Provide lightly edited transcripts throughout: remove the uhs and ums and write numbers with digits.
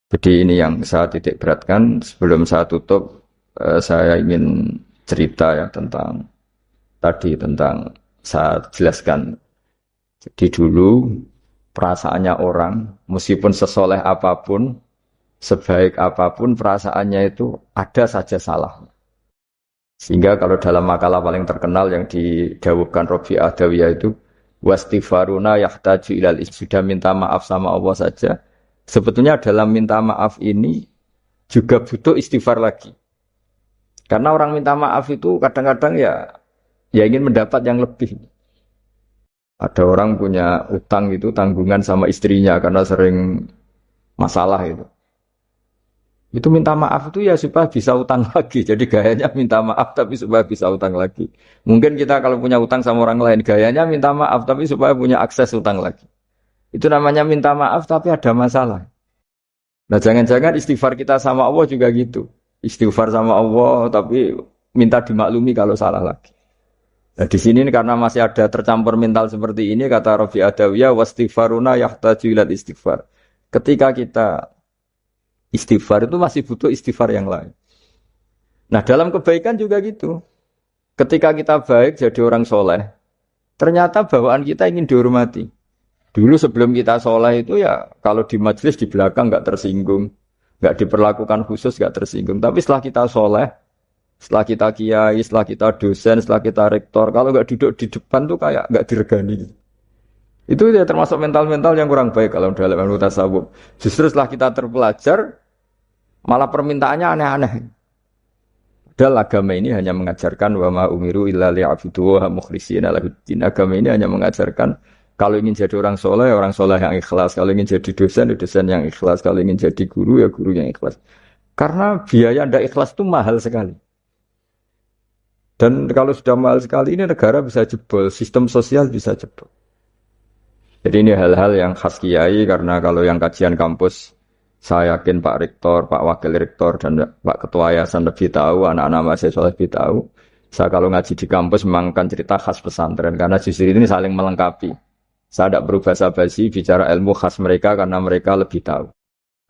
Jadi ini yang saya titik beratkan. Sebelum saya tutup, saya ingin cerita ya tentang tadi tentang saya jelaskan. Jadi dulu perasaannya orang, meskipun sesoleh apapun, sebaik apapun perasaannya itu ada saja salah. Sehingga kalau dalam makalah paling terkenal yang didawuhkan Robi Adawiyah itu wastighfaruna yahtaju ilal sudah minta maaf sama Allah saja. Sebetulnya dalam minta maaf ini juga butuh istighfar lagi. Karena orang minta maaf itu kadang-kadang ya ingin mendapat yang lebih. Ada orang punya utang itu tanggungan sama istrinya karena sering masalah itu. Itu minta maaf itu ya supaya bisa utang lagi. Jadi gayanya minta maaf tapi supaya bisa utang lagi. Mungkin kita kalau punya utang sama orang lain gayanya minta maaf tapi supaya punya akses utang lagi. Itu namanya minta maaf tapi ada masalah. Nah jangan-jangan istighfar kita sama Allah juga gitu. Istighfar sama Allah tapi minta dimaklumi kalau salah lagi. Nah di sini karena masih ada tercampur mental seperti ini kata Rabi Adawiyah wastighfaruna yahtaju ila istighfar. Ketika kita istighfar itu masih butuh istighfar yang lain. Nah dalam kebaikan juga gitu. Ketika kita baik jadi orang soleh, ternyata bawaan kita ingin dihormati. Dulu sebelum kita soleh itu ya kalau di majelis di belakang nggak tersinggung, nggak diperlakukan khusus nggak tersinggung. Tapi setelah kita soleh, setelah kita kiai, setelah kita dosen, setelah kita rektor, kalau nggak duduk di depan tuh kayak nggak diregani. Itu ya termasuk mental-mental yang kurang baik kalau dalam ilmu tasawuf. Justru setelah kita terpelajar, malah permintaannya aneh-aneh. Padahal agama ini hanya mengajarkan wa ma umiru illa liya'budu wa mukhlishina lahuddin. Agama ini hanya mengajarkan kalau ingin jadi orang soleh yang ikhlas. Kalau ingin jadi dosen, ya dosen yang ikhlas. Kalau ingin jadi guru, ya guru yang ikhlas. Karena biaya ndak ikhlas itu mahal sekali. Dan kalau sudah mahal sekali, ini negara bisa jebol. Sistem sosial bisa jebol. Jadi ini hal-hal yang khas kiai, karena kalau yang kajian kampus, saya yakin Pak Rektor, Pak Wakil Rektor, dan Pak Ketua Yayasan lebih tahu, anak-anak mahasiswa lebih tahu. Saya kalau ngaji di kampus memang akan cerita khas pesantren, karena justru ini saling melengkapi. Saya tidak perlu basa-basi bicara ilmu khas mereka karena mereka lebih tahu.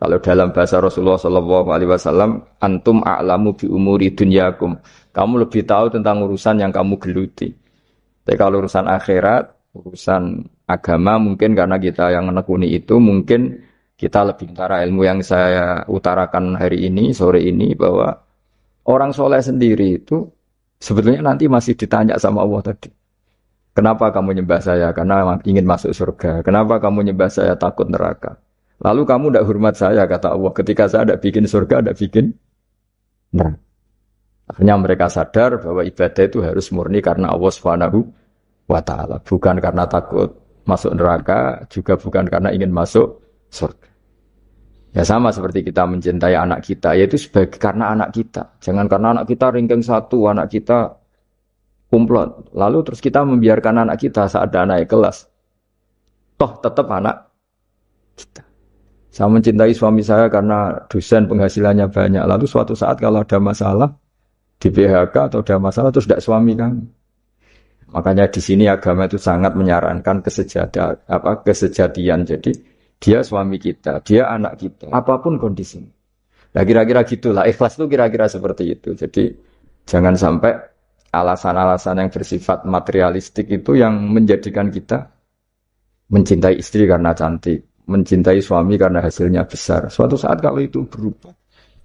Kalau dalam bahasa Rasulullah SAW, antum a'lamu bi umuri dunyakum. Kamu lebih tahu tentang urusan yang kamu geluti. Tapi kalau urusan akhirat, urusan agama mungkin karena kita yang menekuni itu mungkin kita lebih utara ilmu yang saya utarakan hari ini, sore ini bahwa orang soleh sendiri itu sebetulnya nanti masih ditanya sama Allah tadi. Kenapa kamu nyembah saya? Karena ingin masuk surga. Kenapa kamu nyembah saya? Takut neraka. Lalu kamu tidak hormat saya, kata Allah. Ketika saya tidak bikin surga, tidak bikin neraka. Akhirnya mereka sadar bahwa ibadah itu harus murni karena Allah Subhanahu wa ta'ala. Bukan karena takut masuk neraka, juga bukan karena ingin masuk surga. Ya sama seperti kita mencintai anak kita, yaitu sebagai karena anak kita. Jangan karena anak kita ringkeng satu, anak kita kumplot. Lalu terus kita membiarkan anak kita saat ada naik kelas. Toh tetap anak kita. Saya mencintai suami saya karena dosen penghasilannya banyak. Lalu suatu saat kalau ada masalah di PHK atau ada masalah terus tidak suami kan. Makanya di sini agama itu sangat menyarankan kesejatian. Jadi dia suami kita, dia anak kita, apapun kondisinya. Nah kira-kira gitulah, ikhlas itu kira-kira seperti itu. Jadi jangan sampai alasan-alasan yang bersifat materialistik itu yang menjadikan kita mencintai istri karena cantik, mencintai suami karena hasilnya besar. Suatu saat kalau itu berubah,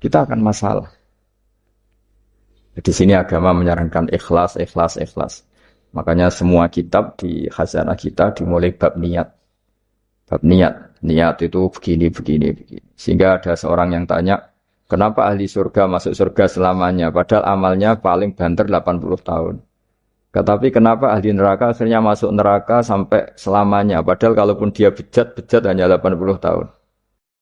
kita akan masalah. Di sini agama menyarankan ikhlas, ikhlas, ikhlas. Makanya semua kitab di khazanah kita dimulai bab niat. Bab niat. Niat itu begini. Sehingga ada seorang yang tanya, kenapa ahli surga masuk surga selamanya? Padahal amalnya paling banter 80 tahun. Tetapi kenapa ahli neraka akhirnya masuk neraka sampai selamanya? Padahal kalaupun dia bejat hanya 80 tahun.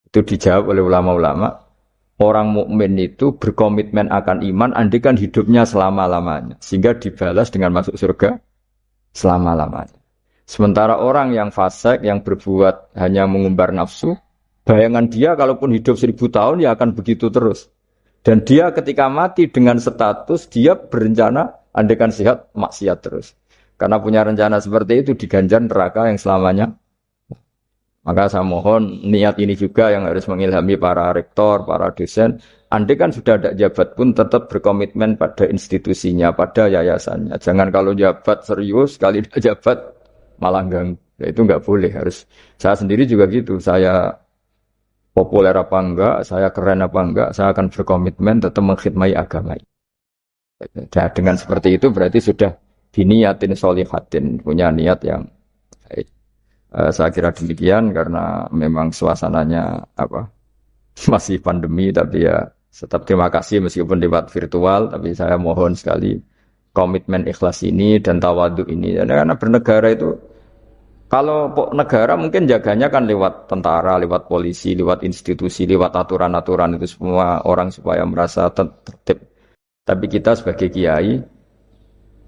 Itu dijawab oleh ulama-ulama. Orang mukmin itu berkomitmen akan iman, andikan hidupnya selama-lamanya. Sehingga dibalas dengan masuk surga selama-lamanya. Sementara orang yang fasik, yang berbuat hanya mengumbar nafsu, bayangan dia kalaupun hidup 1000 tahun, ya akan begitu terus. Dan dia ketika mati dengan status, dia berencana, andaikan sehat, maksiat terus. Karena punya rencana seperti itu, diganjar neraka yang selamanya. Maka saya mohon niat ini juga yang harus mengilhami para rektor, para dosen. Andai kan sudah ada jabat pun tetap berkomitmen pada institusinya, pada yayasannya. Jangan kalau jabat serius, kali tidak jabat malah ganggu. Ya, itu nggak boleh. Harus. Saya sendiri juga gitu. Saya populer apa enggak, saya keren apa enggak, saya akan berkomitmen tetap mengkhidmati agama. Nah, dengan seperti itu berarti sudah diniatin solihatin, punya niat yang baik. Saya kira demikian karena memang suasananya apa masih pandemi, tapi ya tetap terima kasih meskipun lewat virtual, tapi saya mohon sekali komitmen ikhlas ini dan tawadhu ini. Karena bernegara itu kalau negara mungkin jaganya kan lewat tentara, lewat polisi, lewat institusi, lewat aturan-aturan itu semua orang supaya merasa tertib. Tapi kita sebagai kiai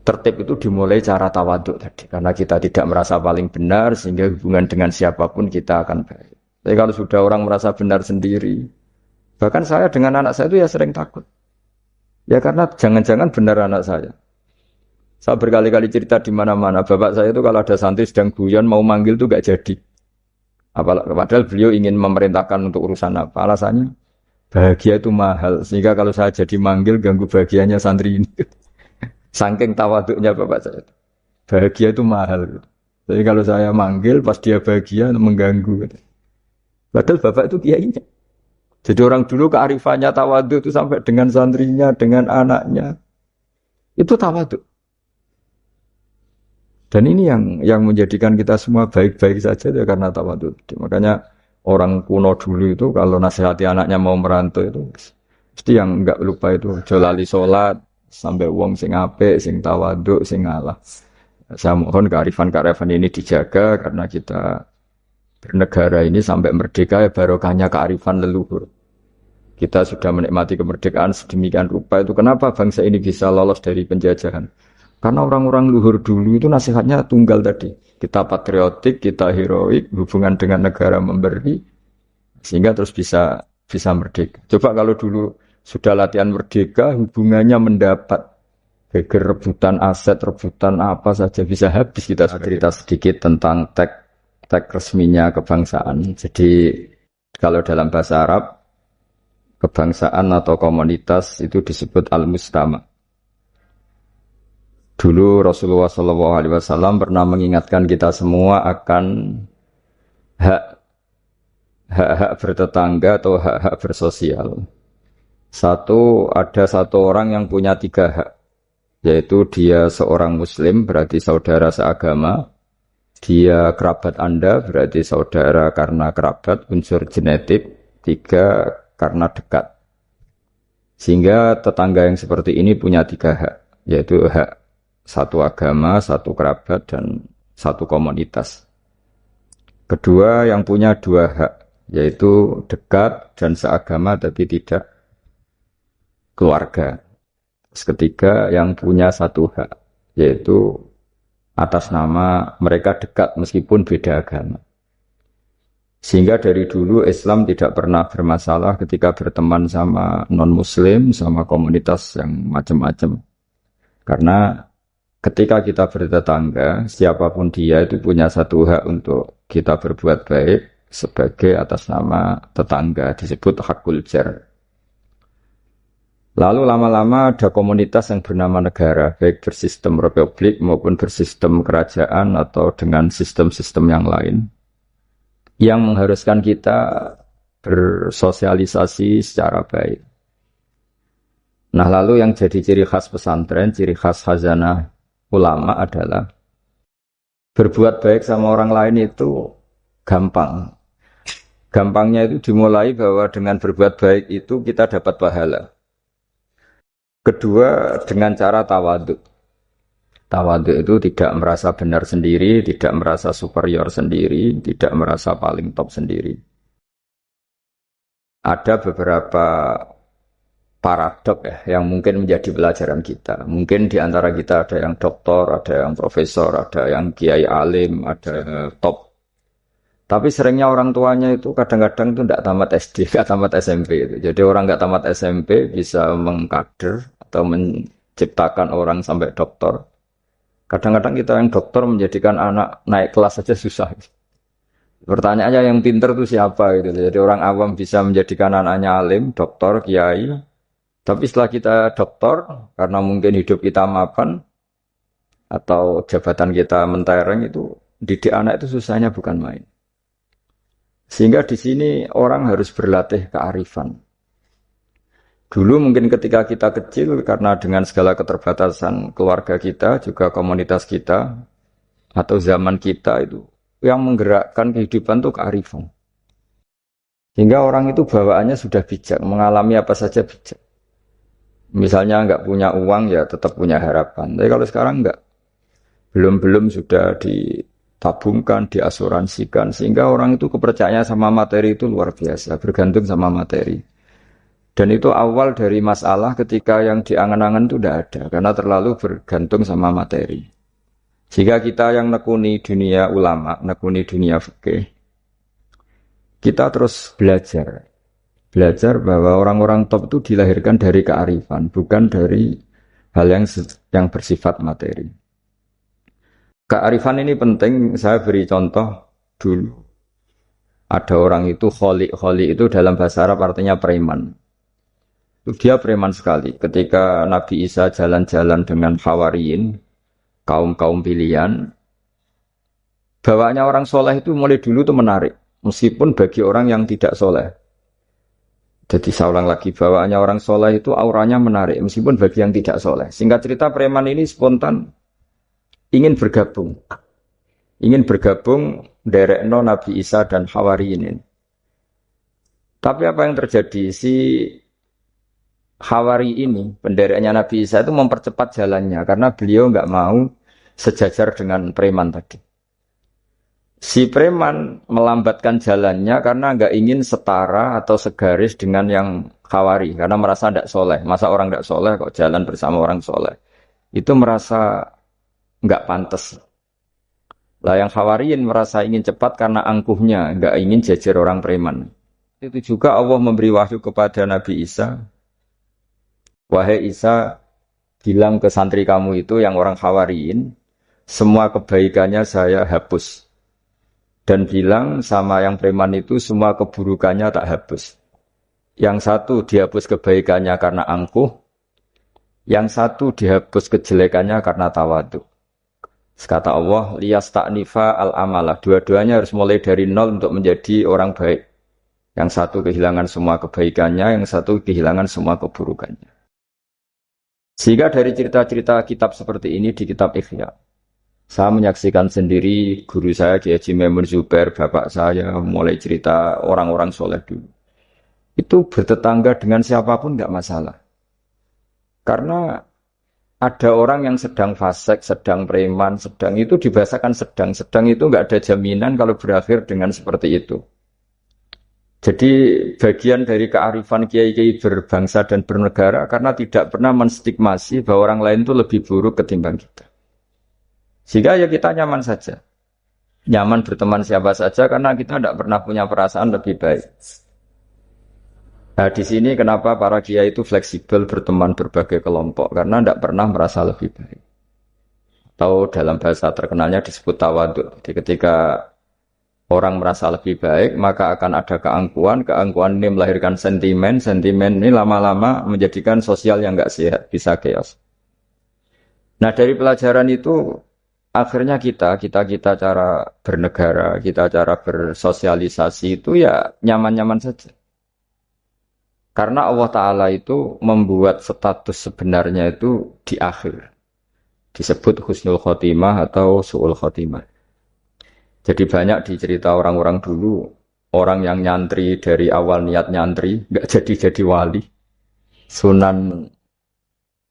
tertib itu dimulai cara tawaduk tadi, karena kita tidak merasa paling benar sehingga hubungan dengan siapapun kita akan baik. Tapi kalau sudah orang merasa benar sendiri, bahkan saya dengan anak saya itu ya sering takut. Ya karena jangan-jangan benar anak saya. Saya berkali-kali cerita di mana-mana, bapak saya itu kalau ada santri sedang guyon mau manggil itu gak jadi. Padahal beliau ingin memerintahkan untuk urusan apa? Alasannya bahagia itu mahal, sehingga kalau saya jadi manggil ganggu bahagianya santri ini. Saking tawaduknya bapak saya. Bahagia itu mahal. Gitu. Jadi kalau saya manggil pas dia bahagia mengganggu. Gitu. Padahal bapak itu kiainya. Jadi orang dulu kearifannya tawaduk itu sampai dengan santrinya, dengan anaknya. Itu tawaduk. Dan ini yang menjadikan kita semua baik-baik saja ya karena tawaduk. Makanya orang kuno dulu itu kalau nasihati anaknya mau merantau itu mesti yang enggak lupa itu jolali sholat sampai wong sing apik, sing tawaduk, sing ngalah. Saya mohon kearifan ini dijaga karena kita bernegara ini sampai merdeka ya barokahnya kearifan leluhur. Kita sudah menikmati kemerdekaan sedemikian rupa itu kenapa bangsa ini bisa lolos dari penjajahan? Karena orang-orang luhur dulu itu nasihatnya tunggal tadi. Kita patriotik, kita heroik, hubungan dengan negara memberi, sehingga terus bisa merdeka. Coba kalau dulu sudah latihan merdeka, hubungannya mendapat. Geger rebutan aset, rebutan apa saja bisa habis kita. Cerita sedikit tentang tag resminya kebangsaan. Jadi kalau dalam bahasa Arab, kebangsaan atau komunitas itu disebut al-mustama. Dulu Rasulullah SAW pernah mengingatkan kita semua akan hak-hak bertetangga atau hak-hak bersosial. Ada satu orang yang punya 3 hak, yaitu dia seorang muslim, berarti saudara seagama, dia kerabat Anda, berarti saudara karena kerabat, unsur genetik, 3 karena dekat. Sehingga tetangga yang seperti ini punya 3 hak, yaitu hak satu agama, satu kerabat, dan satu komunitas. Kedua yang punya 2 hak, yaitu dekat dan seagama tapi tidak keluarga. Terus ketiga yang punya 1 hak, yaitu atas nama mereka dekat meskipun beda agama. Sehingga dari dulu Islam tidak pernah bermasalah ketika berteman sama non-muslim, sama komunitas yang macam-macam. Karena ketika kita bertetangga, siapapun dia itu punya 1 hak untuk kita berbuat baik sebagai atas nama tetangga, disebut hakul jar. Lalu lama-lama ada komunitas yang bernama negara, baik bersistem republik maupun bersistem kerajaan atau dengan sistem-sistem yang lain, yang mengharuskan kita bersosialisasi secara baik. Nah lalu yang jadi ciri khas pesantren, ciri khas khazanah ulama adalah berbuat baik sama orang lain itu gampang. Gampangnya itu dimulai bahwa dengan berbuat baik itu kita dapat pahala. Kedua dengan cara tawaduk. Tawaduk itu tidak merasa benar sendiri, tidak merasa superior sendiri, tidak merasa paling top sendiri. Ada beberapa paradok ya, yang mungkin menjadi pelajaran kita. Mungkin di antara kita ada yang doktor, ada yang profesor, ada yang kiai alim, ada top. Tapi seringnya orang tuanya itu kadang-kadang itu tidak tamat SD, tidak tamat SMP itu. Jadi orang nggak tamat SMP bisa mengkader atau menciptakan orang sampai doktor. Kadang-kadang kita yang doktor menjadikan anak naik kelas saja susah. Pertanyaannya yang pinter itu siapa gitu. Jadi orang awam bisa menjadikan anaknya alim, doktor, kiai. Tapi setelah kita doktor, karena mungkin hidup kita mapan atau jabatan kita mentereng itu, didik anak itu susahnya bukan main. Sehingga di sini orang harus berlatih kearifan. Dulu mungkin ketika kita kecil, karena dengan segala keterbatasan keluarga kita, juga komunitas kita, atau zaman kita itu, yang menggerakkan kehidupan itu kearifan. Sehingga orang itu bawaannya sudah bijak, mengalami apa saja bijak. Misalnya nggak punya uang ya tetap punya harapan. Tapi kalau sekarang nggak, belum sudah ditabungkan, diasuransikan, sehingga orang itu kepercayaannya sama materi itu luar biasa, bergantung sama materi. Dan itu awal dari masalah ketika yang diangan-angan itu tidak ada, karena terlalu bergantung sama materi. Jika kita yang nekuni dunia ulama, nekuni dunia fikih, kita terus belajar. Belajar bahwa orang-orang top itu dilahirkan dari kearifan, bukan dari hal yang bersifat materi. Kearifan ini penting, saya beri contoh dulu. Ada orang itu kholi itu dalam bahasa Arab artinya preman. Dia preman sekali. Ketika Nabi Isa jalan-jalan dengan Hawariyin, kaum-kaum pilihan, bawaannya orang soleh itu mulai dulu itu menarik. Meskipun bagi orang yang tidak soleh. Jadi saya ulang lagi, bawaannya orang soleh itu auranya menarik. Meskipun bagi yang tidak soleh. Singkat cerita preman ini spontan ingin bergabung. Ingin bergabung derekno Nabi Isa dan Hawariyin ini. Tapi apa yang terjadi? Si Hawari ini, pendereknya Nabi Isa itu mempercepat jalannya karena beliau nggak mau sejajar dengan preman tadi. Si preman melambatkan jalannya karena nggak ingin setara atau segaris dengan yang Hawari karena merasa tidak soleh. Masa orang tidak soleh kok jalan bersama orang soleh? Itu merasa nggak pantas. Lah yang Hawariyin merasa ingin cepat karena angkuhnya, nggak ingin jajar orang preman. Itu juga Allah memberi wahyu kepada Nabi Isa. Wahai Isa, bilang ke santri kamu itu yang orang Hawariyin, semua kebaikannya saya hapus. Dan bilang sama yang preman itu semua keburukannya tak hapus. Yang satu dihapus kebaikannya karena angkuh, yang satu dihapus kejelekannya karena tawadhu. Kata Allah, liyas ta'nifa al-amalah. Dua-duanya harus mulai dari nol untuk menjadi orang baik. Yang satu kehilangan semua kebaikannya, yang satu kehilangan semua keburukannya. Sehingga dari cerita-cerita kitab seperti ini di kitab Ihya, saya menyaksikan sendiri guru saya Kiai Haji Maimun Zubair, bapak saya mulai cerita orang-orang soleh dulu. Itu bertetangga dengan siapapun nggak masalah. Karena ada orang yang sedang fasik, sedang preman, sedang itu dibahasakan sedang. Sedang itu nggak ada jaminan kalau berakhir dengan seperti itu. Jadi bagian dari kearifan kiai-kiai berbangsa dan bernegara karena tidak pernah menstigmasi bahwa orang lain itu lebih buruk ketimbang kita. Sehingga ya kita nyaman saja. Nyaman berteman siapa saja karena kita tidak pernah punya perasaan lebih baik. Nah di sini kenapa para kiai itu fleksibel berteman berbagai kelompok karena tidak pernah merasa lebih baik. Atau dalam bahasa terkenalnya disebut tawadhu. Jadi ketika orang merasa lebih baik, maka akan ada keangkuhan. Keangkuhan ini melahirkan sentimen. Sentimen ini lama-lama menjadikan sosial yang nggak sehat, bisa chaos. Nah dari pelajaran itu, akhirnya kita cara bernegara, kita cara bersosialisasi itu ya nyaman-nyaman saja. Karena Allah Ta'ala itu membuat status sebenarnya itu di akhir. Disebut husnul khotimah atau su'ul khotimah. Jadi banyak di cerita orang-orang dulu, orang yang nyantri dari awal niat nyantri, nggak jadi wali. Sunan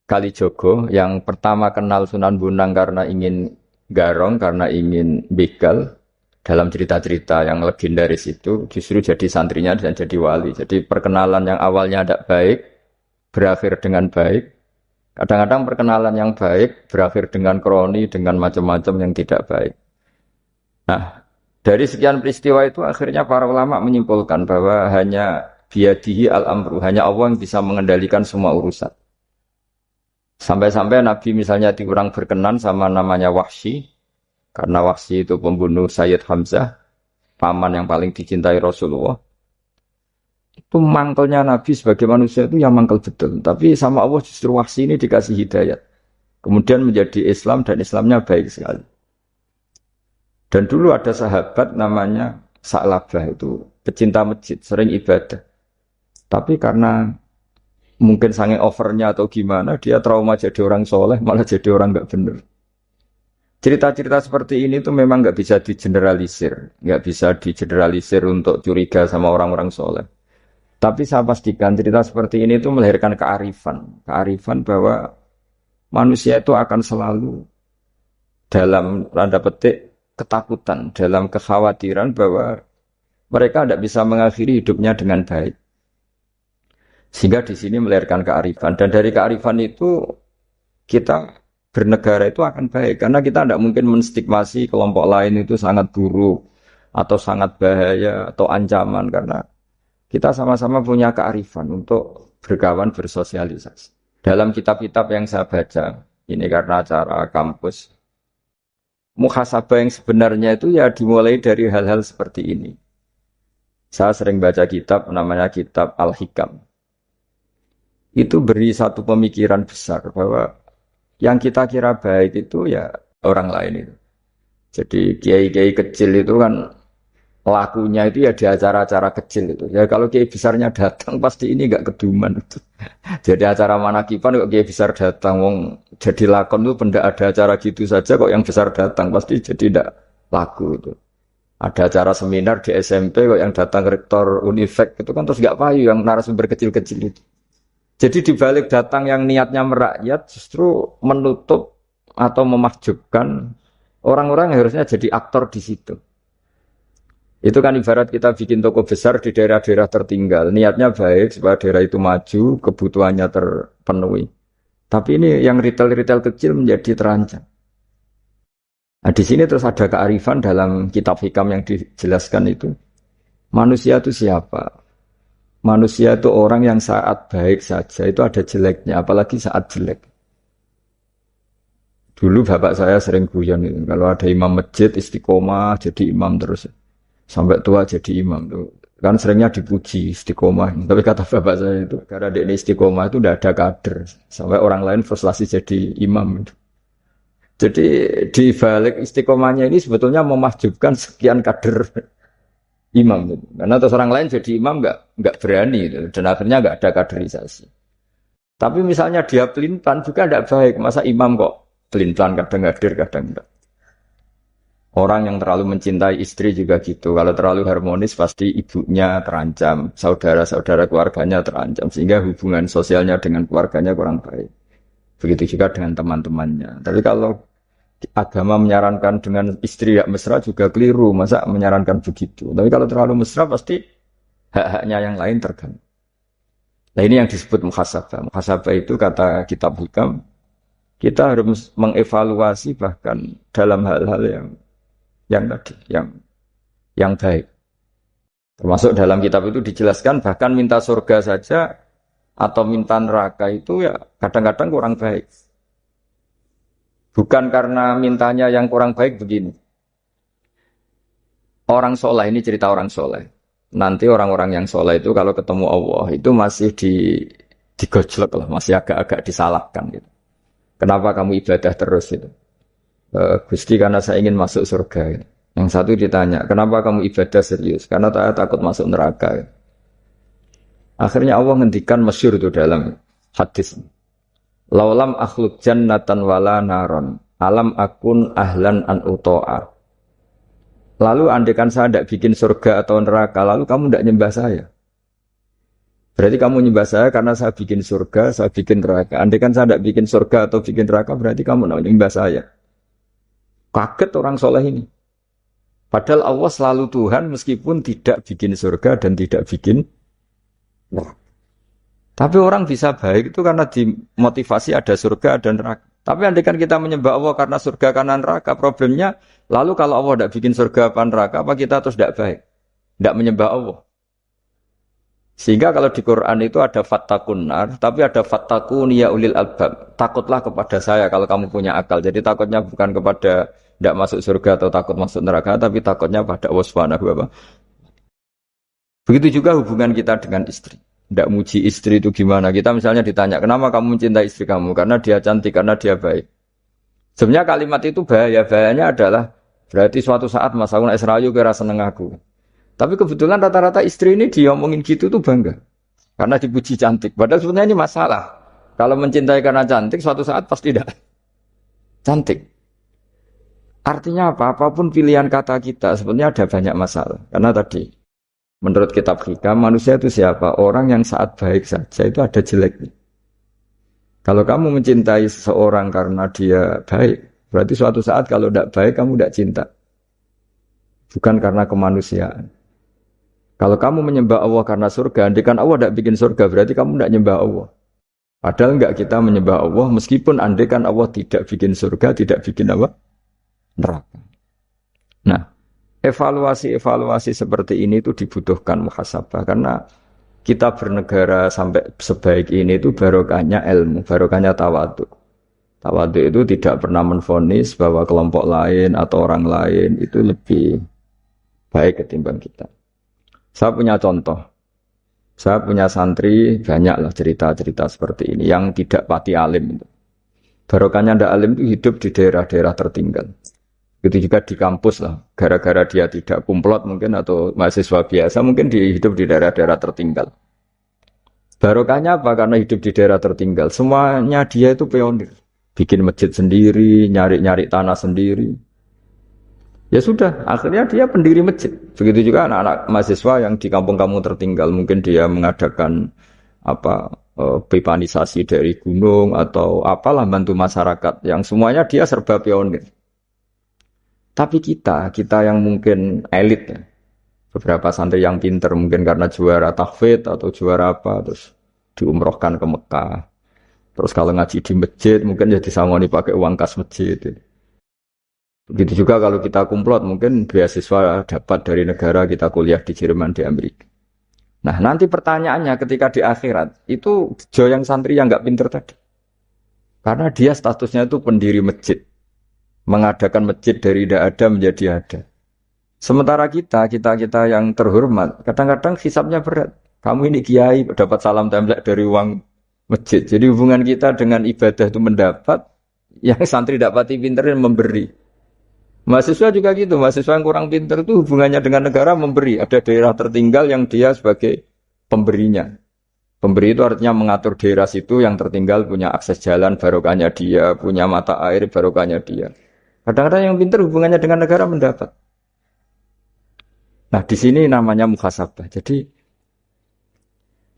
Kalijogo yang pertama kenal Sunan Bonang karena ingin garong, karena ingin begal. Dalam cerita-cerita yang legendaris itu justru jadi santrinya dan jadi wali. Jadi perkenalan yang awalnya tidak baik, berakhir dengan baik. Kadang-kadang perkenalan yang baik berakhir dengan kroni, dengan macam-macam yang tidak baik. Nah, dari sekian peristiwa itu akhirnya para ulama menyimpulkan bahwa hanya biyadihi al-amru, hanya Allah yang bisa mengendalikan semua urusan. Sampai-sampai Nabi misalnya diurang berkenan sama namanya Wahsy, karena Wahsy itu pembunuh Sayyid Hamzah. paman yang paling dicintai Rasulullah. Itu mangkelnya Nabi sebagai manusia itu yang mangkel betul. Tapi sama Allah justru Wahsy ini dikasih hidayat. Kemudian menjadi Islam dan Islamnya baik sekali. Dan dulu ada sahabat namanya Sa'labah itu pecinta masjid, sering ibadah. Tapi karena mungkin saking overnya atau gimana, dia trauma jadi orang soleh, malah jadi orang nggak benar. Cerita-cerita seperti ini tuh memang nggak bisa digeneralisir, nggak bisa digeneralisir untuk curiga sama orang-orang soleh. Tapi saya pastikan cerita seperti ini tuh melahirkan kearifan bahwa manusia itu akan selalu dalam tanda petik ketakutan, dalam kekhawatiran bahwa mereka tidak bisa mengakhiri hidupnya dengan baik. Sehingga di sini melahirkan kearifan, dan dari kearifan itu kita bernegara itu akan baik, karena kita tidak mungkin menstigmasi kelompok lain itu sangat buruk atau sangat bahaya atau ancaman, karena kita sama-sama punya kearifan untuk berkawan, bersosialisasi. Dalam kitab-kitab yang saya baca, ini karena acara kampus, muhasabah yang sebenarnya itu ya dimulai dari hal-hal seperti ini. Saya sering baca kitab, namanya kitab Al-Hikam. Itu beri satu pemikiran besar bahwa yang kita kira baik itu ya orang lain itu. Jadi kiai-kiai kecil itu kan lakunya itu ya di acara-acara kecil itu. Ya kalau kiai besarnya datang pasti ini enggak keduman itu. Jadi acara manakipan kok kiai besar datang, wong jadi lakon itu benda ada acara gitu saja kok yang besar datang pasti jadi enggak laku itu. Ada acara seminar di SMP kok yang datang rektor Unifek itu kan terus enggak payu yang narasumber kecil-kecil itu. Jadi dibalik datang yang niatnya merakyat justru menutup atau memahjubkan orang-orang yang harusnya jadi aktor di situ. Itu kan ibarat kita bikin toko besar di daerah-daerah tertinggal. Niatnya baik supaya daerah itu maju, kebutuhannya terpenuhi. Tapi ini yang retail-retail kecil menjadi terancam. Nah, di sini terus ada kearifan dalam kitab hikam yang dijelaskan itu. Manusia itu siapa? Manusia itu orang yang saat baik saja itu ada jeleknya, apalagi saat jelek. Dulu bapak saya sering guyon itu, kalau ada imam masjid istiqomah jadi imam terus, sampai tua jadi imam tuh. Kan seringnya dipuji istiqomah. Tapi kata bapak saya itu, karena dia ini istiqomah itu tidak ada kader, sampai orang lain frustasi jadi imam. Jadi di balik istiqomahnya ini sebetulnya memahjubkan sekian kader imam gitu. Karena terus orang lain jadi imam nggak berani gitu. Dan akhirnya nggak ada kaderisasi. Tapi misalnya dia pelin-pelan juga tidak baik. Masa imam kok pelin-pelan kadang hadir kadang enggak. Orang yang terlalu mencintai istri juga gitu. Kalau terlalu harmonis pasti ibunya terancam, saudara-saudara keluarganya terancam, sehingga hubungan sosialnya dengan keluarganya kurang baik. Begitu juga dengan teman-temannya. Tapi kalau agama menyarankan dengan istri yang mesra juga keliru, masa menyarankan begitu. Tapi kalau terlalu mesra pasti hak-haknya yang lain terganggu. Nah ini yang disebut muhasabah. Muhasabah itu kata kitab hikam, kita harus mengevaluasi bahkan dalam hal-hal yang baik. Termasuk dalam kitab itu dijelaskan bahkan minta surga saja atau minta neraka itu ya kadang-kadang kurang baik. Bukan karena mintanya yang kurang baik begini. Orang soleh, ini cerita orang soleh. Nanti orang-orang yang soleh itu kalau ketemu Allah itu masih digojlok lah, masih agak-agak disalahkan gitu. Kenapa kamu ibadah terus itu? Gusti karena saya ingin masuk surga. Gitu. Yang satu ditanya, kenapa kamu ibadah serius? Karena saya takut masuk neraka. Gitu. Akhirnya Allah ngendikan masyhur itu dalam hadis. Laulam akhluk jannatan wala naron, alam akun ahlan an uto'a. Lalu andaikan saya tidak bikin surga atau neraka, lalu kamu tidak nyembah saya. Berarti kamu nyembah saya karena saya bikin surga, saya bikin neraka. Andaikan saya tidak bikin surga atau bikin neraka, berarti kamu tidak nyembah saya. Kaget orang soleh ini. Padahal Allah selalu Tuhan meskipun tidak bikin surga dan tidak bikin neraka. Tapi orang bisa baik itu karena dimotivasi ada surga dan neraka. Tapi andaikan kita menyembah Allah karena surga karena neraka, problemnya lalu kalau Allah tidak bikin surga apa neraka, apa kita terus tidak baik? Tidak menyembah Allah. Sehingga kalau di Quran itu ada fattakun nar, tapi ada fattakun ya ulil albab. Takutlah kepada saya kalau kamu punya akal. Jadi takutnya bukan kepada tidak masuk surga atau takut masuk neraka, tapi takutnya pada Allah Subhanahu wa Ta'ala. Begitu juga hubungan kita dengan istri. Tidak muji istri itu gimana? Kita misalnya ditanya, kenapa kamu mencintai istri kamu? Karena dia cantik, karena dia baik. Sebenarnya kalimat itu bahayanya adalah berarti suatu saat Mas aku naik serayu kira seneng aku. Tapi kebetulan rata-rata istri ini diomongin gitu tuh bangga. Karena dipuji cantik. Padahal sebenarnya ini masalah. Kalau mencintai karena cantik, suatu saat pasti tidak cantik. Artinya apa? Apapun pilihan kata kita, sebenarnya ada banyak masalah. Karena tadi, menurut kitab hikam, manusia itu siapa? Orang yang saat baik saja itu ada jeleknya. Kalau kamu mencintai seseorang karena dia baik, berarti suatu saat kalau tidak baik, kamu tidak cinta. Bukan karena kemanusiaan. Kalau kamu menyembah Allah karena surga, andikan Allah tidak bikin surga, berarti kamu tidak menyembah Allah. Padahal enggak, kita menyembah Allah, meskipun andikan Allah tidak bikin surga, tidak bikin apa? Neraka. Nah, evaluasi-evaluasi seperti ini itu dibutuhkan muhasabah, karena kita bernegara sampai sebaik ini itu barokahnya ilmu, barokahnya tawadhu. Tawadhu itu tidak pernah menvonis bahwa kelompok lain atau orang lain itu lebih baik ketimbang kita. Saya punya contoh. Saya punya santri, banyaklah cerita-cerita seperti ini yang tidak pati alim. Barokahnya ndak alim itu hidup di daerah-daerah tertinggal. Itu juga di kampus lah. Gara-gara dia tidak kumplot mungkin atau mahasiswa biasa mungkin hidup di daerah-daerah tertinggal. Barokahnya apa? Karena hidup di daerah tertinggal. Semuanya dia itu pionir. Bikin masjid sendiri, nyari-nyari tanah sendiri. Ya sudah, akhirnya dia pendiri masjid. Begitu juga anak-anak mahasiswa yang di kampung-kampung tertinggal. Mungkin dia mengadakan pipanisasi dari gunung atau apalah bantu masyarakat. Yang semuanya dia serba pionir. Tapi kita yang mungkin elit ya, beberapa santri yang pinter mungkin karena juara tahfidz atau juara apa, terus diumrohkan ke Mekah. Terus kalau ngaji di masjid mungkin ya disangoni pakai uang kas masjid. Begitu juga kalau kita kumplot mungkin beasiswa dapat dari negara, kita kuliah di Jerman, di Amerika. Nah nanti pertanyaannya ketika di akhirat, itu jo yang santri yang nggak pinter tadi. Karena dia statusnya itu pendiri masjid. Mengadakan masjid dari tidak ada menjadi ada. Sementara kita yang terhormat, kadang-kadang hisabnya berat. Kamu ini kiai dapat salam template dari uang masjid. Jadi hubungan kita dengan ibadah itu mendapat, yang santri dapati pinter dan memberi. Mahasiswa juga gitu, mahasiswa yang kurang pinter itu hubungannya dengan negara memberi. Ada daerah tertinggal yang dia sebagai pemberinya. Pemberi itu artinya mengatur daerah situ yang tertinggal punya akses jalan, barokahnya dia, punya mata air, barokahnya dia. Kadang-kadang yang pintar hubungannya dengan negara mendapat. Nah di sini namanya muhasabah. Jadi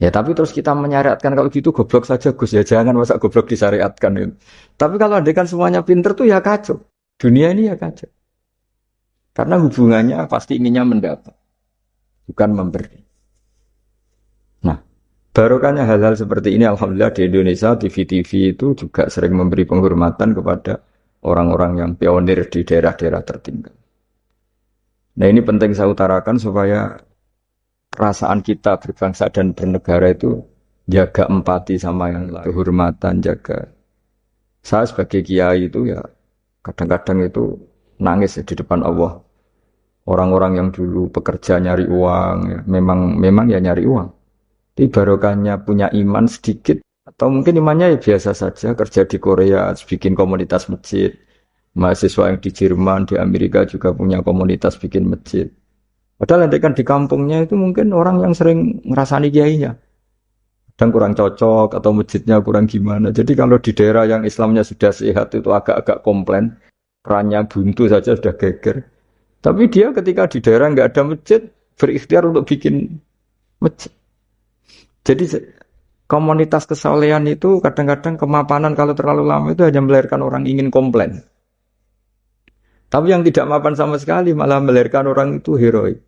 ya tapi terus kita menyariatkan kalau gitu goblok saja Gus ya, jangan masa goblok disyariatkan itu. Tapi kalau andekan semuanya pintar tuh ya kacau. Dunia ini ya kacau. Karena hubungannya pasti inginnya mendapat, bukan memberi. Nah barokahnya hal-hal seperti ini alhamdulillah di Indonesia TV-TV itu juga sering memberi penghormatan kepada orang-orang yang pionir di daerah-daerah tertinggal. Nah ini penting saya utarakan supaya perasaan kita berbangsa dan bernegara itu jaga empati sama yang lain, kehormatan, jaga. Saya sebagai kiai itu ya kadang-kadang itu nangis ya di depan Allah. Orang-orang yang dulu pekerja nyari uang, ya, memang ya nyari uang. Tapi barokahnya punya iman sedikit. Atau mungkin imannya ya biasa saja, kerja di Korea, bikin komunitas masjid. Mahasiswa yang di Jerman, di Amerika juga punya komunitas bikin masjid. Padahal nanti kan di kampungnya itu mungkin orang yang sering ngerasani kiainya. Dan kurang cocok atau masjidnya kurang gimana. Jadi kalau di daerah yang Islamnya sudah sehat itu agak-agak komplain. Perannya buntu saja sudah geger. Tapi dia ketika di daerah nggak ada masjid, berikhtiar untuk bikin masjid. Jadi komunitas kesolehan itu kadang-kadang kemapanan kalau terlalu lama itu hanya melahirkan orang ingin komplain. Tapi yang tidak mapan sama sekali malah melahirkan orang itu heroik.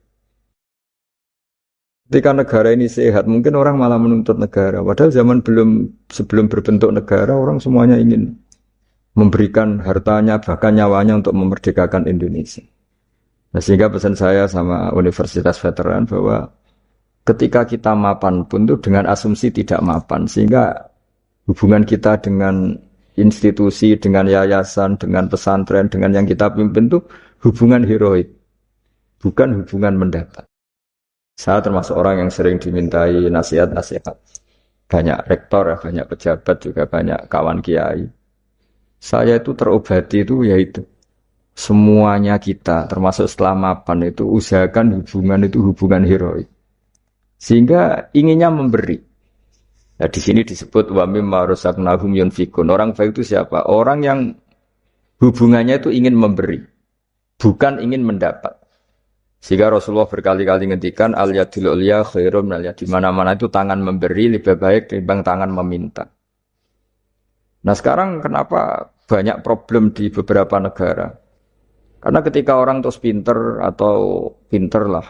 Ketika negara ini sehat, mungkin orang malah menuntut negara. Padahal sebelum berbentuk negara, orang semuanya ingin memberikan hartanya, bahkan nyawanya untuk memerdekakan Indonesia. Nah, sehingga pesan saya sama Universitas Veteran bahwa ketika kita mapan pun itu dengan asumsi tidak mapan, sehingga hubungan kita dengan institusi, dengan yayasan, dengan pesantren, dengan yang kita pimpin itu hubungan heroik, bukan hubungan mendapat. Saya termasuk orang yang sering dimintai nasihat-nasihat. Banyak rektor, banyak pejabat, juga banyak kawan kiai. Saya itu terobati itu yaitu semuanya kita, termasuk setelah mapan itu usahakan hubungan itu hubungan heroik. Sehingga inginnya memberi. Nah, di sini disebut wa mimma razaqnahum yunfikun. Orang baik itu siapa? Orang yang hubungannya itu ingin memberi, bukan ingin mendapat. Sehingga Rasulullah berkali-kali ngendikan al yadul ulya khairum minal yad. Di mana-mana itu tangan memberi lebih baik dibanding tangan meminta. Nah, sekarang kenapa banyak problem di beberapa negara? Karena ketika orang terus pinter atau pinter lah,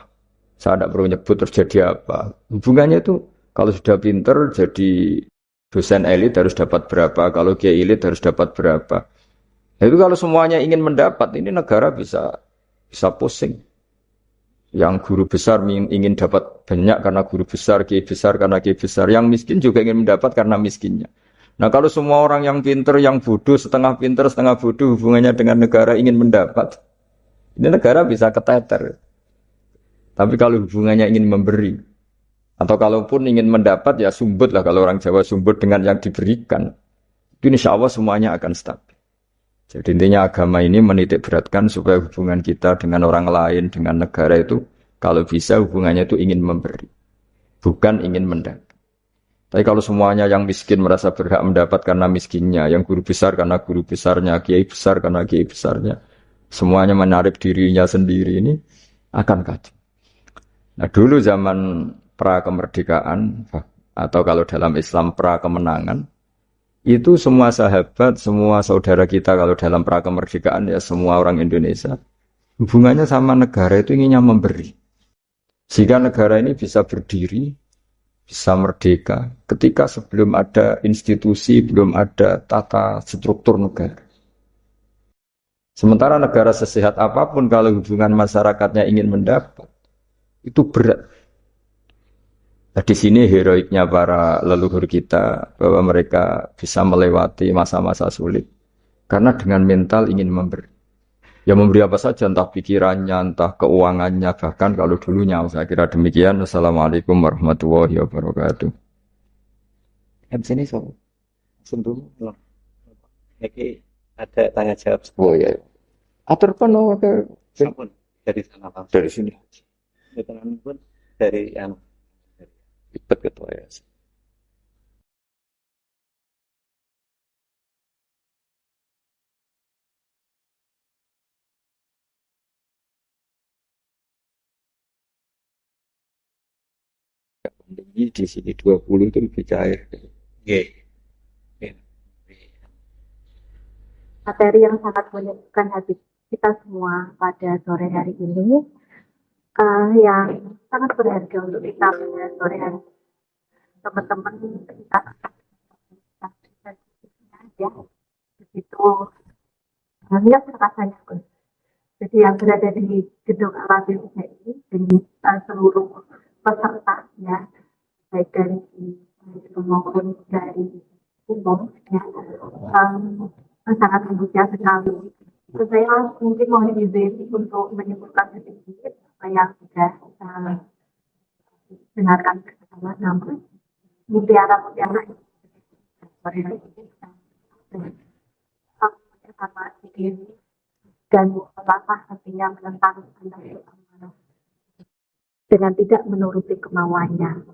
saya tidak perlu nyebut terjadi apa. Hubungannya itu kalau sudah pinter jadi dosen elit harus dapat berapa, kalau kiai elit harus dapat berapa. Nah, itu kalau semuanya ingin mendapat, ini negara bisa pusing. Yang guru besar ingin dapat banyak karena guru besar, kiai besar karena kiai besar. Yang miskin juga ingin mendapat karena miskinnya. Nah, kalau semua orang yang pinter, yang bodoh, setengah pinter, setengah bodoh hubungannya dengan negara ingin mendapat, ini negara bisa keteter. Tapi kalau hubungannya ingin memberi, atau kalaupun ingin mendapat, ya sumbut lah. Kalau orang Jawa sumbut dengan yang diberikan. Itu insya Allah semuanya akan stabil. Jadi intinya agama ini menitik beratkan supaya hubungan kita dengan orang lain, dengan negara itu, kalau bisa hubungannya itu ingin memberi. Bukan ingin mendapat. Tapi kalau semuanya yang miskin merasa berhak mendapat karena miskinnya, yang guru besar karena guru besarnya, kiai besar karena kiai besarnya, semuanya menarik dirinya sendiri, ini akan kacau. Nah, dulu zaman pra kemerdekaan atau kalau dalam Islam pra kemenangan, itu semua sahabat, semua saudara kita kalau dalam pra kemerdekaan ya semua orang Indonesia hubungannya sama negara itu inginnya memberi. Sehingga negara ini bisa berdiri, bisa merdeka ketika sebelum ada institusi, belum ada tata struktur negara. Sementara negara sesehat apapun kalau hubungan masyarakatnya ingin mendapat, itu berat. Nah, di sini heroiknya para leluhur kita bahwa mereka bisa melewati masa-masa sulit karena dengan mental ingin memberi. Ya memberi apa saja, entah pikirannya, entah keuangannya, bahkan kalau dulunya. Saya kira demikian. Wassalamualaikum warahmatullahi wabarakatuh. Sini so, sebelum ini ada tanya jawab. Oh iya. Atur penuh ke Sampun dari sana Pak. dari sini. Keterangan pun dari yang Ribet ketua ya. Ini di sini 20 itu lebih cair. Materi yang sangat menyebutkan hati kita semua pada sore hari ini, yang sangat berharga untuk kita pada sore hari ini. Teman-teman kita ya, begitu banyak rasanya pun. Jadi yang berada di gedung Al-Azhar ini dengan seluruh pesertanya, baik dari maupun dari umum, ya, sangat membuka sekali. Saya mungkin mohon izin untuk menyebutkan sedikit apa yang sudah dengarkan bersama-sama. Mutiara-mutiara sama diri dan melangkah artinya menentang anak dengan tidak menuruti kemauannya.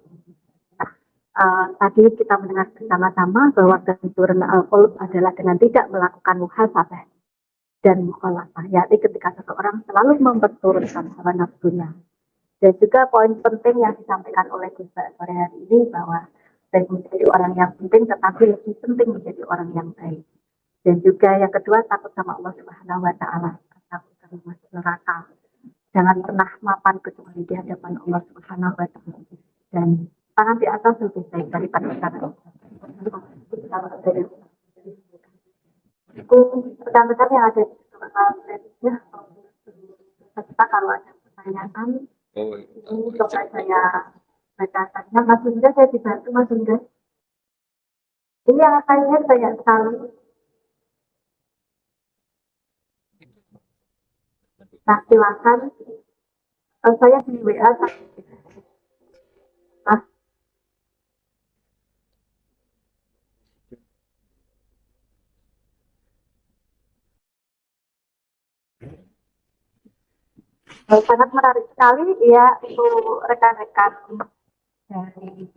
Tadi kita mendengar bersama-sama bahwa kehancuran al-qulub adalah dengan tidak melakukan muhasabah dan mukhalafah, yakni ketika seseorang selalu memperturutkan hawa nafsunya. Dan juga poin penting yang disampaikan oleh Gus sore hari ini bahwa baik menjadi orang yang penting tetapi lebih penting menjadi orang yang baik. Dan juga yang kedua, takut sama Allah Subhanahu wa taala, takut sama masuk neraka. Jangan pernah mapan kecuali di hadapan Allah Subhanahu wa taala. Dan tangan di atas lebih baik daripada tangan. Itu pesan-pesan yang ada di surat kita kalau ada pertanyaan ini coba saya bacakan. Mas Indra, saya dibantu Mas Indra. Ini yang akan saya sekali Nah, silakan. Saya di WA. Nah, sangat menarik sekali ya itu rekan-rekan dari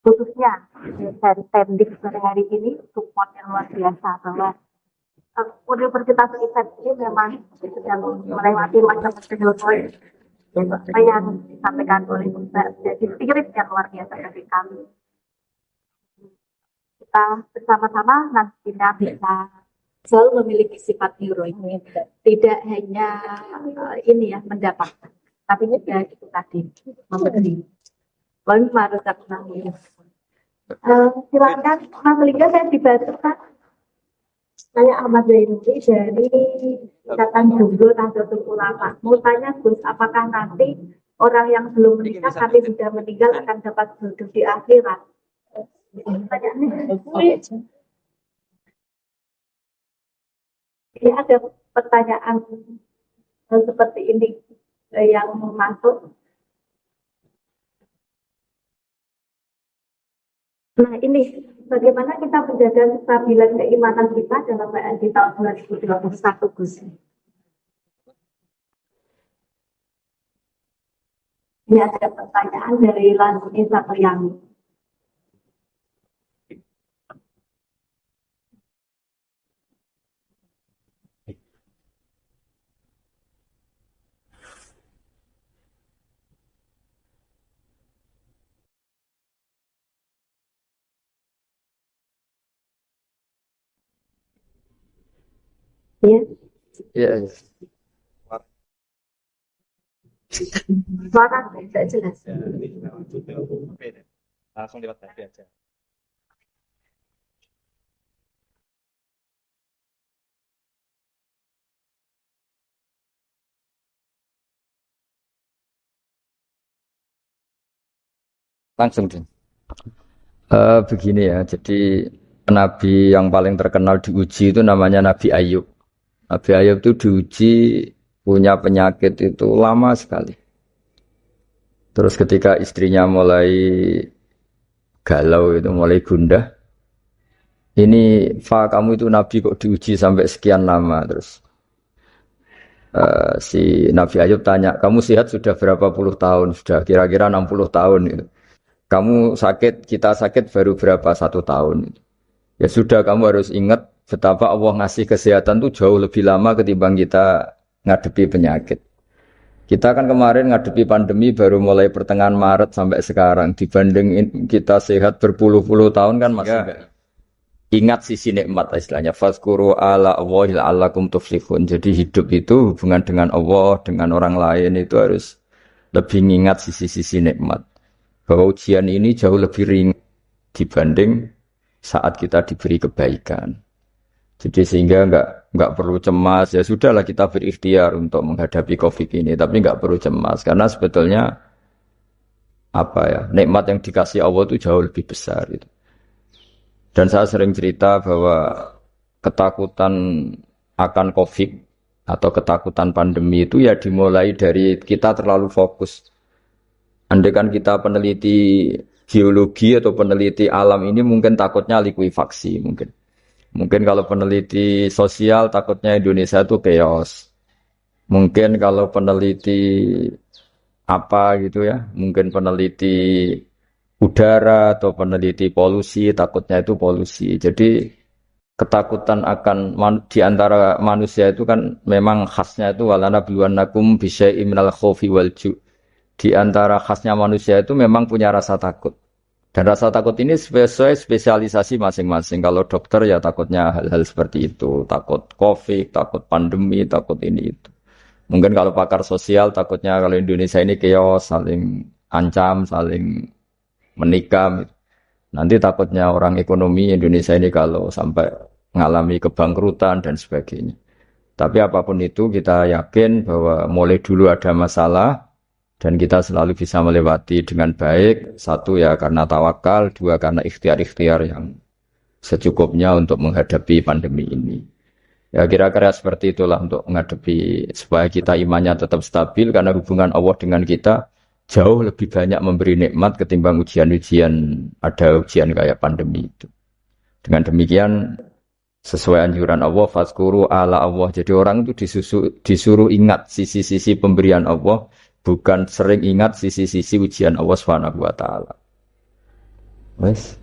khususnya dari Tendik pada hari ini support yang luar biasa bahwa Universitas Event ini memang sedang melewati masa-masa heroik apa yang disampaikan oleh Mbak. Jadi spirit yang luar biasa dari kami. Kita bersama-sama nantinya bisa selalu memiliki sifat heroik, tidak hanya ini ya mendapatkan, tapi juga itu tadi memberi. Lalu harus silakan Mas Liga, saya dibantukan. Saya Ahmad Zainuri dari Ikatan Jumbo Nahdlatul Ulama. Mau tanya Gus, apakah nanti orang yang belum menikah tapi sudah meninggal akan dapat duduk di akhirat? Ini ada pertanyaan seperti ini yang masuk. Nah, ini bagaimana kita menjaga kestabilan keimanan kita dalam di tahun 2021, Gus? Ini ada pertanyaan dari Lansi Satriani. Ya. Iya, iya. Suara tidak jelas. Langsung lewat tadi aja. Langsung deh. Begini ya, jadi nabi yang paling terkenal diuji itu namanya Nabi Ayub. Nabi Ayub itu diuji punya penyakit itu lama sekali. Terus ketika istrinya mulai galau itu, mulai gundah, ini kamu itu nabi kok diuji sampai sekian lama. Terus si Nabi Ayub tanya, kamu sehat sudah berapa puluh tahun? Sudah kira-kira 60 tahun gitu. Kamu sakit, kita sakit baru berapa 1 tahun. Ya sudah, kamu harus ingat betapa Allah ngasih kesehatan tuh jauh lebih lama ketimbang kita ngadepi penyakit. Kita kan kemarin ngadepi pandemi baru mulai pertengahan Maret sampai sekarang. Dibanding kita sehat berpuluh-puluh tahun kan masih enggak. Ingat sisi nikmat istilahnya. Fazkuru ala Allahi la'allakum tuflihun. Jadi hidup itu hubungan dengan Allah, dengan orang lain itu harus lebih ingat sisi-sisi nikmat. Bahwa ujian ini jauh lebih ringan dibanding saat kita diberi kebaikan. Jadi sehingga nggak perlu cemas. Ya sudahlah, kita berikhtiar untuk menghadapi COVID ini, tapi nggak perlu cemas karena sebetulnya apa ya, nikmat yang dikasih Allah itu jauh lebih besar itu. Dan saya sering cerita bahwa ketakutan akan COVID atau ketakutan pandemi itu ya dimulai dari kita terlalu fokus. Andai kan kita peneliti geologi atau peneliti alam ini mungkin takutnya likuifaksi mungkin. Mungkin kalau peneliti sosial takutnya Indonesia itu chaos. Mungkin kalau peneliti apa gitu ya, mungkin peneliti udara atau peneliti polusi takutnya itu polusi. Jadi ketakutan akan di antara manusia itu kan memang khasnya itu walanabluwannakum bisyai'im minal khaufi wal ju'. Di antara khasnya manusia itu memang punya rasa takut. Dan rasa takut ini sesuai spesialisasi masing-masing. Kalau dokter ya takutnya hal-hal seperti itu. Takut COVID, takut pandemi, takut ini itu. Mungkin kalau pakar sosial takutnya kalau Indonesia ini chaos, saling ancam, saling menikam. Nanti takutnya orang ekonomi Indonesia ini kalau sampai mengalami kebangkrutan dan sebagainya. Tapi apapun itu kita yakin bahwa mulai dulu ada masalah, dan kita selalu bisa melewati dengan baik. Satu ya karena tawakal, dua karena ikhtiar-ikhtiar yang secukupnya untuk menghadapi pandemi ini. Ya kira-kira seperti itulah untuk menghadapi supaya kita imannya tetap stabil karena hubungan Allah dengan kita jauh lebih banyak memberi nikmat ketimbang ujian-ujian ada ujian kayak pandemi itu. Dengan demikian sesuai anjuran Allah fazkuru ala Allah. Jadi orang itu disuruh ingat sisi-sisi pemberian Allah bukan sering ingat sisi-sisi ujian Allah Subhanahu wa taala. Wes,